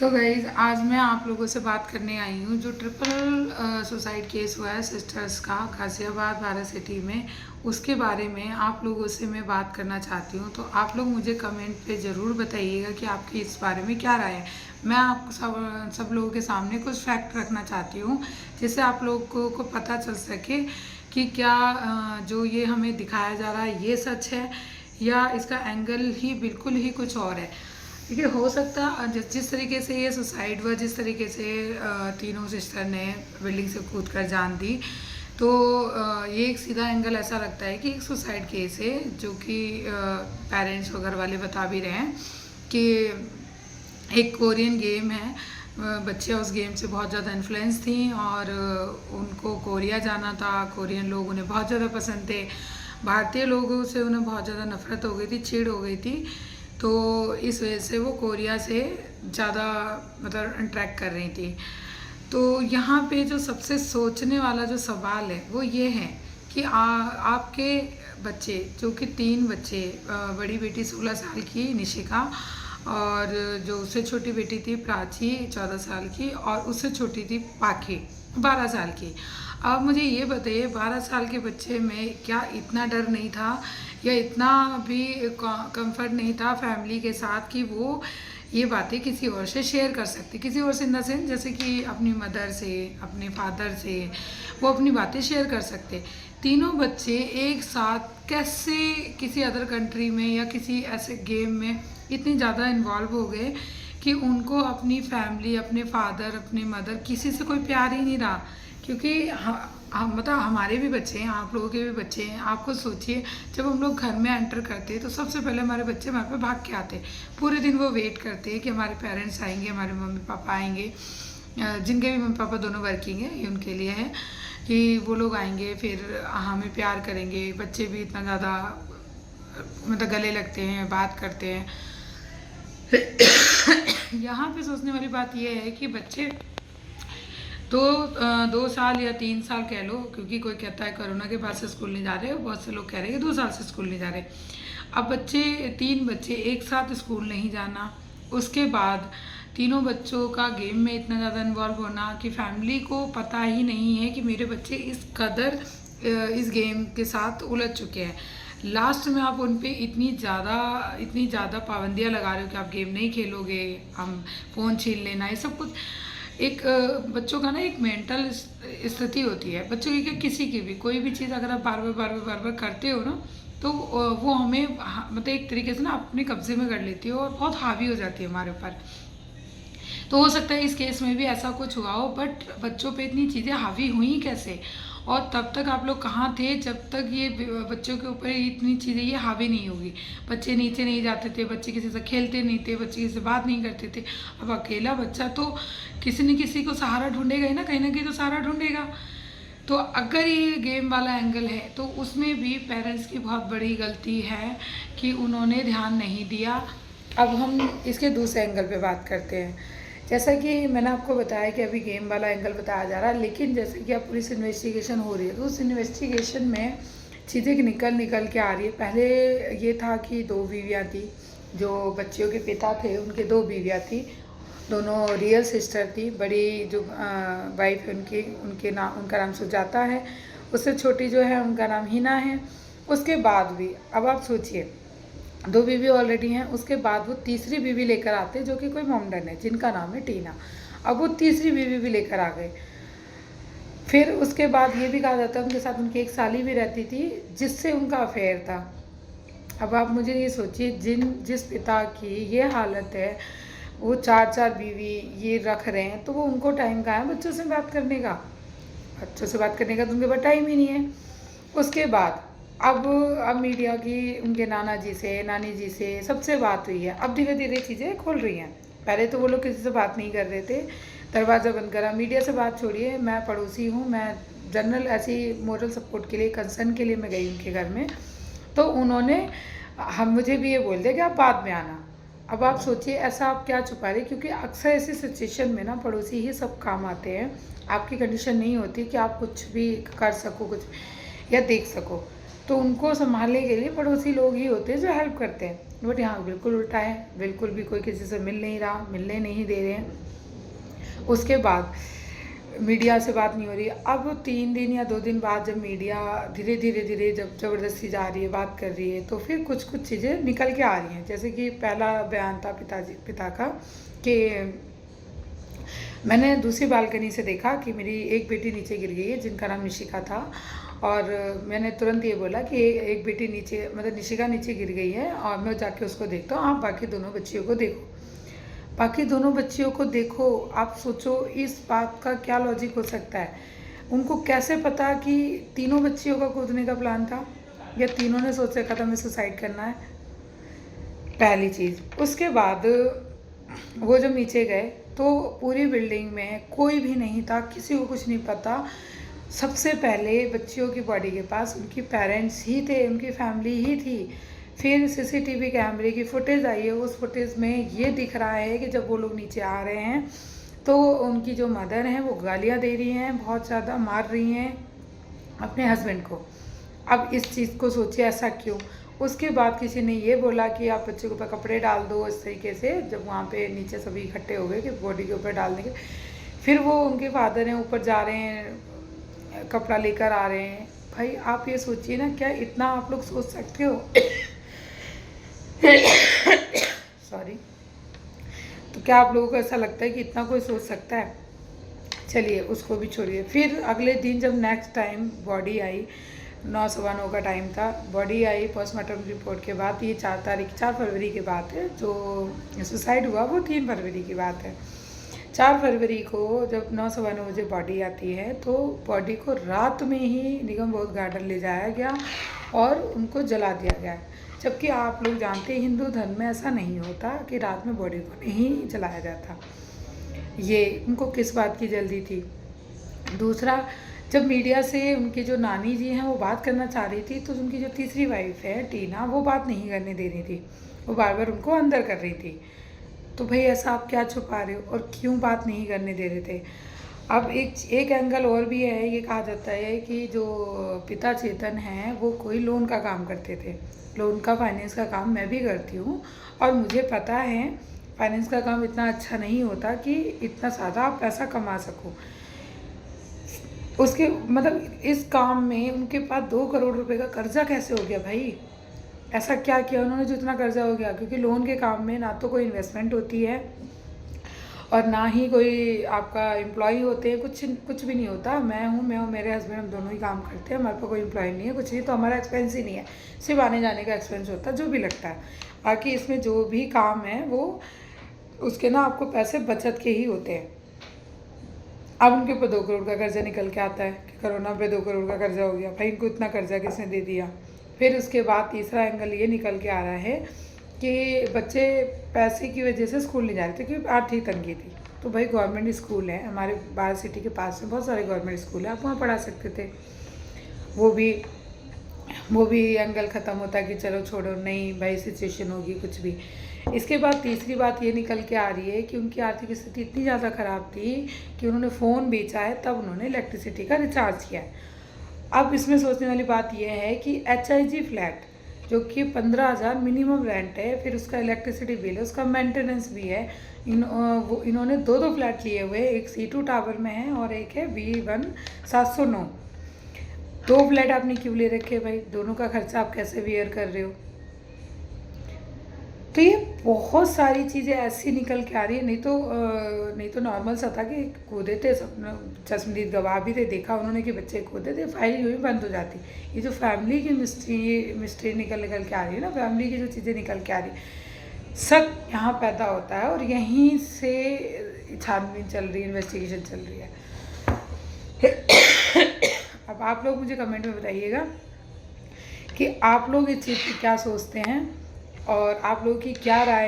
तो गाइज़ आज मैं आप लोगों से बात करने आई हूँ जो ट्रिपल सुसाइड केस हुआ है सिस्टर्स का गाज़ियाबाद वाला सिटी में, उसके बारे में आप लोगों से मैं बात करना चाहती हूँ। तो आप लोग मुझे कमेंट पे ज़रूर बताइएगा कि आपकी इस बारे में क्या राय है। मैं आप सब लोगों के सामने कुछ फैक्ट रखना चाहती हूँ जिससे आप लोगों को पता चल सके कि क्या जो ये हमें दिखाया जा रहा है ये सच है या इसका एंगल ही बिल्कुल ही कुछ और है। देखिए, हो सकता जिस तरीके से ये सुसाइड हुआ, जिस तरीके से तीनों सिस्टर ने बिल्डिंग से कूद कर जान दी, तो ये एक सीधा एंगल ऐसा लगता है कि एक सुसाइड केस है, जो कि पेरेंट्स वगैरह वाले बता भी रहे हैं कि एक कोरियन गेम है। बच्चे उस गेम से बहुत ज़्यादा इन्फ्लुएंस थी और उनको कोरिया जाना था। कोरियन लोग उन्हें बहुत ज़्यादा पसंद थे। भारतीय लोगों से उन्हें बहुत ज़्यादा नफरत हो गई थी, चिढ़ हो गई थी। तो इस वजह से वो कोरिया से ज़्यादा मतलब इंटरेक्ट कर रही थी। तो यहाँ पे जो सबसे सोचने वाला जो सवाल है वो ये है कि आपके बच्चे, जो कि 3 बच्चे, बड़ी बेटी 16 साल की निशिका, और जो उससे छोटी बेटी थी प्राची 14 साल की, और उससे छोटी थी पाखी 12 साल की। अब मुझे ये बताइए, 12 साल के बच्चे में क्या इतना डर नहीं था या इतना भी कंफर्ट नहीं था फैमिली के साथ कि वो ये बातें किसी और से शेयर कर सकती? किसी और से इन द सेंस जैसे कि अपनी मदर से, अपने फादर से वो अपनी बातें शेयर कर सकते। तीनों बच्चे एक साथ कैसे किसी अदर कंट्री में या किसी ऐसे गेम में इतने ज़्यादा इन्वॉल्व हो गए कि उनको अपनी फैमिली, अपने फादर, अपने मदर, किसी से कोई प्यार ही नहीं रहा। क्योंकि हम मतलब हमारे भी बच्चे हैं, आप लोगों के भी बच्चे हैं। आप खुद सोचिए, जब हम लोग घर में एंटर करते हैं तो सबसे पहले हमारे बच्चे हमारे पे भाग के आते हैं। पूरे दिन वो वेट करते हैं कि हमारे पेरेंट्स आएंगे, हमारे मम्मी पापा आएंगे। जिनके भी मम्मी पापा दोनों वर्किंग है, ये उनके लिए है कि वो लोग आएंगे, फिर हमें प्यार करेंगे। बच्चे भी इतना ज़्यादा मतलब गले लगते हैं, बात करते हैं। यहाँ पे सोचने वाली बात यह है कि बच्चे तो 2 साल या 3 साल कह लो, क्योंकि कोई कहता है कोरोना के बाद से स्कूल नहीं जा रहे, बहुत से लोग कह रहे हैं कि 2 साल से स्कूल नहीं जा रहे। अब बच्चे 3 बच्चे एक साथ स्कूल नहीं जाना, उसके बाद तीनों बच्चों का गेम में इतना ज़्यादा इन्वॉल्व होना कि फैमिली को पता ही नहीं है कि मेरे बच्चे इस कदर इस गेम के साथ उलझ चुके हैं। लास्ट में आप उन पे इतनी ज़्यादा पाबंदियाँ लगा रहे हो कि आप गेम नहीं खेलोगे, हम फ़ोन छीन लेना, ये सब कुछ एक बच्चों का ना एक मेंटल स्थिति होती है बच्चों की। किसी की भी कोई भी चीज़ अगर आप बार बार करते हो ना, तो वो हमें मतलब एक तरीके से ना अपने कब्जे में कर लेती है और बहुत हावी हो जाती है हमारे ऊपर। तो हो सकता है इस केस में भी ऐसा कुछ हुआ हो, बट बच्चों पे इतनी चीज़ें हावी हुई कैसे? और तब तक आप लोग कहाँ थे जब तक ये बच्चों के ऊपर इतनी चीज़ें ये हावी नहीं होगी? बच्चे नीचे नहीं जाते थे, बच्चे किसी से खेलते नहीं थे, बच्चे किसी से बात नहीं करते थे। अब अकेला बच्चा तो किसी न किसी को सहारा ढूंढेगा ही ना, कहीं ना कहीं तो सहारा ढूंढेगा। तो अगर ये गेम वाला एंगल है तो उसमें भी पेरेंट्स की बहुत बड़ी गलती है कि उन्होंने ध्यान नहीं दिया। अब हम इसके दूसरे एंगल पे बात करते हैं। जैसा कि मैंने आपको बताया कि अभी गेम वाला एंगल बताया जा रहा है, लेकिन जैसे कि अब पुलिस इन्वेस्टिगेशन हो रही है, तो उस इन्वेस्टिगेशन में चीज़ें निकल के आ रही है। पहले ये था कि 2 बीवियाँ थी, जो बच्चियों के पिता थे उनके 2 बीवियाँ थी, दोनों रियल सिस्टर थी। बड़ी जो वाइफ है उनका नाम सुजाता है, उससे छोटी जो है उनका नाम हिना है। उसके बाद भी अब आप सोचिए, 2 बीवी ऑलरेडी हैं, उसके बाद वो तीसरी बीवी लेकर आते जो कि कोई मोमडन है जिनका नाम है टीना। अब वो तीसरी बीवी भी लेकर आ गए। फिर उसके बाद ये भी कहा जाता है उनके साथ उनकी एक साली भी रहती थी जिससे उनका अफेयर था। अब आप मुझे ये सोचिए, जिस पिता की ये हालत है, वो 4 बीवी ये रख रहे हैं, तो वो उनको टाइम कहाँ है बच्चों से बात करने का? बच्चों से बात करने का तो उनके पास टाइम ही नहीं है। उसके बाद अब मीडिया की उनके नाना जी से, नानी जी से सबसे बात हुई है। अब धीरे धीरे चीज़ें खुल रही हैं। पहले तो वो लोग किसी से बात नहीं कर रहे थे, दरवाज़ा बंद करा। मीडिया से बात छोड़िए, मैं पड़ोसी हूँ, मैं जनरल ऐसी मोरल सपोर्ट के लिए, कंसर्न के लिए मैं गई उनके घर में, तो उन्होंने मुझे भी ये बोल दिया कि आप बाद में आना। अब आप सोचिए, ऐसा आप क्या छुपा रहे? क्योंकि अक्सर ऐसी सिचुएशन में ना पड़ोसी ही सब काम आते हैं। आपकी कंडीशन नहीं होती कि आप कुछ भी कर सको, कुछ या देख सको, तो उनको संभालने के लिए पड़ोसी लोग ही होते हैं जो हेल्प करते हैं। बट यहाँ बिल्कुल उल्टा है, बिल्कुल भी कोई किसी से मिल नहीं रहा, मिलने नहीं दे रहे हैं। उसके बाद मीडिया से बात नहीं हो रही। अब 3 दिन या 2 दिन बाद जब मीडिया धीरे धीरे धीरे जब ज़बरदस्ती जा रही है, बात कर रही है, तो फिर कुछ कुछ चीज़ें निकल के आ रही हैं। जैसे कि पहला बयान था पिता का कि मैंने दूसरी बालकनी से देखा कि मेरी एक बेटी नीचे गिर गई है जिनका नाम निशिका था, और मैंने तुरंत ये बोला कि एक बेटी नीचे, मतलब निशिका नीचे गिर गई है और मैं जाके उसको देखता हूँ, आप बाकी दोनों बच्चियों को देखो। बाकी दोनों बच्चियों को देखो, आप सोचो इस बात का क्या लॉजिक हो सकता है। उनको कैसे पता कि तीनों बच्चियों का कूदने का प्लान था, या तीनों ने सोच रखा था हमें सुसाइड करना है, पहली चीज़। उसके बाद वो जब नीचे गए तो पूरी बिल्डिंग में कोई भी नहीं था, किसी को कुछ नहीं पता। सबसे पहले बच्चियों की बॉडी के पास उनकी पेरेंट्स ही थे, उनकी फैमिली ही थी। फिर सीसीटीवी कैमरे की फुटेज आई है, उस फुटेज में ये दिख रहा है कि जब वो लोग नीचे आ रहे हैं तो उनकी जो मदर हैं वो गालियाँ दे रही हैं, बहुत ज़्यादा मार रही हैं अपने हस्बैंड को। अब इस चीज़ को सोचिए ऐसा क्यों। उसके बाद किसी ने ये बोला कि आप बच्चे के ऊपर कपड़े डाल दो, इस तरीके से जब वहाँ पे नीचे सभी इकट्ठे हो गए कि बॉडी के ऊपर डालने के। फिर वो उनके फादर हैं, ऊपर जा रहे हैं, कपड़ा लेकर आ रहे हैं। भाई आप ये सोचिए ना, क्या इतना आप लोग सोच सकते हो? सॉरी। तो क्या आप लोगों को ऐसा लगता है कि इतना कोई सोच सकता है? चलिए उसको भी छोड़िए। फिर अगले दिन जब नेक्स्ट टाइम बॉडी आई, 9:15 का टाइम था, बॉडी आई पोस्टमार्टम रिपोर्ट के बाद, ये 4 फरवरी की बात है, जो सुसाइड हुआ वो 3 फरवरी की बात है। 4 फरवरी को जब 9:15 बजे बॉडी आती है तो बॉडी को रात में ही निगम बोध गार्डन ले जाया गया और उनको जला दिया गया। जबकि आप लोग जानते हैं हिंदू धर्म में ऐसा नहीं होता कि रात में बॉडी को नहीं जलाया जाता। ये उनको किस बात की जल्दी थी? दूसरा, जब मीडिया से उनकी जो नानी जी हैं वो बात करना चाह रही थी, तो उनकी जो तीसरी वाइफ है टीना, वो बात नहीं करने दे रही थी, वो बार बार उनको अंदर कर रही थी। तो भाई ऐसा आप क्या छुपा रहे हो और क्यों बात नहीं करने दे रहे थे? अब एक एंगल और भी है, ये कहा जाता है कि जो पिता चेतन हैं वो कोई लोन का काम करते थे। लोन का, फाइनेंस का काम मैं भी करती हूँ और मुझे पता है फाइनेंस का काम इतना अच्छा नहीं होता कि इतना ज़्यादा आप पैसा कमा सको। उसके मतलब इस काम में उनके पास 2 करोड़ रुपए का कर्जा कैसे हो गया भाई? ऐसा क्या किया उन्होंने जो इतना कर्जा हो गया? क्योंकि लोन के काम में ना तो कोई इन्वेस्टमेंट होती है और ना ही कोई आपका एम्प्लॉय होते हैं, कुछ भी नहीं होता। मैं हूँ, मेरे हस्बैंड, हम दोनों ही काम करते हैं, हमारे पास कोई एम्प्लॉय नहीं है, कुछ नहीं, तो हमारा एक्सपेंस ही नहीं है, सिर्फ आने जाने का एक्सपेंस होता है जो भी लगता है। बाकी इसमें जो भी काम है वो उसके ना आपको पैसे बचत के ही होते हैं। अब उनके ऊपर 2 करोड़ का कर्जा निकल के आता है कि कोरोना पे 2 करोड़ का कर्जा हो गया। भाई इनको इतना कर्जा किसने दे दिया? फिर उसके बाद तीसरा एंगल ये निकल के आ रहा है कि बच्चे पैसे की वजह से स्कूल नहीं जा रहे थे क्योंकि आर्थिक तंगी थी। तो भाई गवर्नमेंट स्कूल है हमारे बाहर सिटी के पास में, बहुत सारे गवर्नमेंट स्कूल है, आप वहाँ पढ़ा सकते थे। वो भी एंगल ख़त्म होता कि चलो छोड़ो, नहीं भाई सिचुएशन होगी कुछ भी। इसके बाद तीसरी बात ये निकल के आ रही है कि उनकी आर्थिक स्थिति इतनी ज़्यादा ख़राब थी कि उन्होंने फ़ोन बेचा है, तब उन्होंने इलेक्ट्रिसिटी का रिचार्ज किया है। अब इसमें सोचने वाली बात यह है कि HIG फ्लैट जो कि 15,000 मिनिमम रेंट है, फिर उसका इलेक्ट्रिसिटी बिल है, उसका मेंटेनेंस भी है। इन्होंने 2 फ्लैट लिए हुए, एक C2 टावर में है और एक है B1 709। 2 फ्लैट आपने क्यों ले रखे भाई? दोनों का खर्चा आप कैसे बियर कर रहे हो? तो ये बहुत सारी चीज़ें ऐसी निकल के आ रही है। नहीं तो नॉर्मल सा था कि कूदे थे सब, चश्मदीद गवाह भी थे, देखा उन्होंने कि बच्चे कूदे थे, फाइल यूँ ही बंद हो जाती। ये जो फैमिली की मिस्ट्री निकल के आ रही है ना, फैमिली की जो चीज़ें निकल के आ रही है, सब यहाँ पैदा होता है और यहीं से छानबीन चल रही है, इन्वेस्टिगेशन चल रही है। अब आप लोग मुझे कमेंट में बताइएगा कि आप लोग इस चीज़ की क्या सोचते हैं और आप लोगों की क्या राय